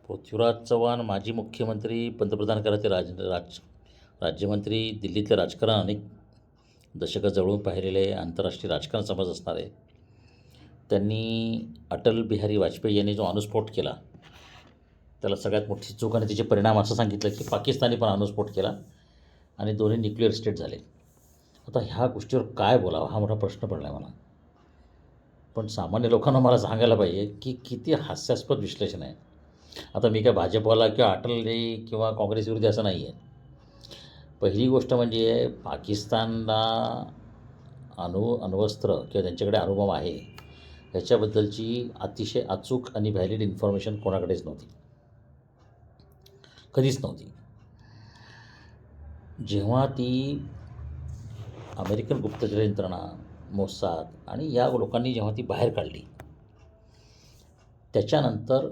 पृथ्वीराज चव्हाण माजी मुख्यमंत्री, पंतप्रधान करायचे राज्यमंत्री, दिल्लीतले राजकारण अनेक दशकं जवळून पाहिलेले आंतरराष्ट्रीय राजकारण समज असणारे. त्यांनी अटल बिहारी वाजपेयी यांनी जो अणुस्फोट केला त्याला सगळ्यात मोठी चूक आणि तिचे परिणाम असं सांगितलं की पाकिस्तानी पण अणुस्फोट केला आणि दोन्ही न्यूक्लिअर स्टेट झाले. आता ह्या गोष्टीवर काय बोलावं हा मोठा प्रश्न पडला आहे मला. पण सामान्य लोकांना मला सांगायला पाहिजे की किती हास्यास्पद विश्लेषण आहे. आता मी काय भाजपवाला किंवा अटलजी किंवा काँग्रेस विरोधी असं नाही आहे. पहिली गोष्ट म्हणजे पाकिस्तानला अण्वस्त्र किंवा त्यांच्याकडे अणुबॉम्ब आहे ह्याच्याबद्दलची अतिशय अचूक आणि व्हॅलिड इन्फॉर्मेशन कोणाकडेच नव्हती, कधीच नव्हती. जेव्हा ती अमेरिकन गुप्तचर यंत्रणा, मोसाद आणि या लोकांनी जेव्हा ती बाहेर काढली त्याच्यानंतर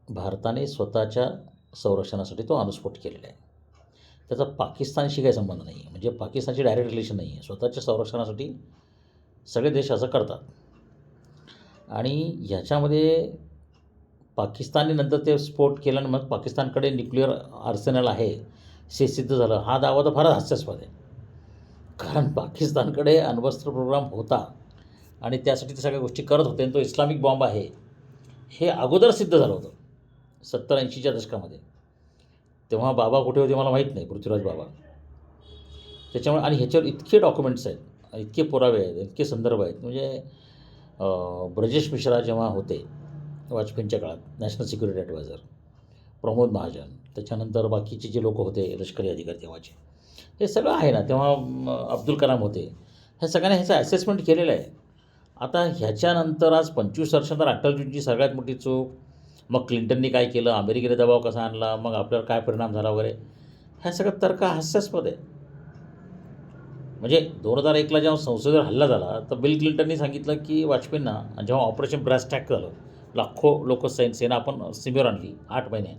भारताने स्वतःच्या संरक्षणासाठी तो अणुस्फोट केलेला आहे. त्याचा पाकिस्तानशी काही संबंध नाही आहे. म्हणजे पाकिस्तानशी डायरेक्ट रिलेशन नाही आहे. स्वतःच्या संरक्षणासाठी सगळे देश असं करतात. आणि ह्याच्यामध्ये पाकिस्तानने नंतर ते स्फोट केला आणि मग पाकिस्तानकडे न्यूक्लिअर आर्सेनल आहे हे सिद्ध झालं. हा दावा तर फारच हास्यास्पद आहे. कारण पाकिस्तानकडे अण्वस्त्र प्रोग्राम होता आणि त्यासाठी ते सगळ्या गोष्टी करत होते आणि तो इस्लामिक बॉम्ब आहे हे अगोदर सिद्ध झालं होतं 70-80च्या दशकामध्ये. तेव्हा बाबा कुठे होते मला माहीत नाही, पृथ्वीराज बाबा. त्याच्यामुळे आणि ह्याच्यावर इतके डॉक्युमेंट्स आहेत, इतके पुरावे आहेत, इतके संदर्भ आहेत. म्हणजे ब्रजेश मिश्रा जेव्हा होते वाजपेयींच्या काळात national security adviser, Pramod Mahajan, त्याच्यानंतर बाकीचे जे लोक होते लष्करी अधिकारी तेव्हाचे, हे सगळं आहे ना. तेव्हा अब्दुल कलाम होते. ह्या सगळ्यांनी ह्याचं ॲसेसमेंट केलेलं आहे. आता ह्याच्यानंतर आज 25 वर्षानंतर अटलजींची सगळ्यात मोठी चूक, मग क्लिंटननी काय केलं, अमेरिकेने दबाव कसा आणला, मग आपल्यावर काय परिणाम झाला वगैरे, ह्या सगळं तर्क हास्यास्पद आहे. म्हणजे 2001ला जेव्हा संसदेवर हल्ला झाला तर बिल क्लिंटननी सांगितलं की वाजपेयींना, जेव्हा ऑपरेशन ब्रास टॅक झालं, लाखो लोक सेना आपण सीमेवर आणली 8 महिने,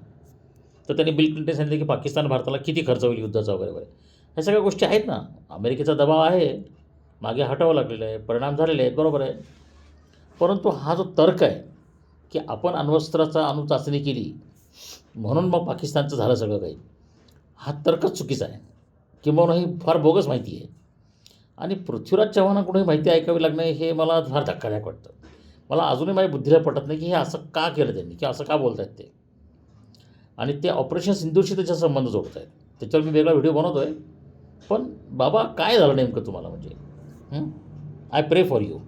तर त्यांनी बिल क्लिंटन सांगितलं की पाकिस्तान भारताला किती खर्च होईल युद्धाचा वगैरे वगैरे. ह्या सगळ्या गोष्टी आहेत ना. अमेरिकेचा दबाव आहे, मागे हटावं लागलेलं आहे, परिणाम झालेले आहेत, बरोबर आहे. परंतु हा जो तर्क आहे की आपण अण्वस्त्राचा अणुचाचणी केली म्हणून मग पाकिस्तानचं झालं सगळं काही, हा तर्कच चुकीचा आहे. किंबहुना ही फार बोगस माहिती आहे. आणि पृथ्वीराज चव्हाणाकडून ही माहिती ऐकावी लागणं हे मला फार धक्कादायक वाटतं. मला अजूनही माझ्या बुद्धीला पटत नाही की हे असं का केलं त्यांनी, की असं का बोलत आहेत ते. आणि ते ऑपरेशन सिंधूरशी त्याचा संबंध जोडत आहेत. त्याच्यावर मी वेगळा व्हिडिओ बनवतो आहे. पण बाबा काय झालं नेमकं तुम्हाला, म्हणजे आय प्रे फॉर यू.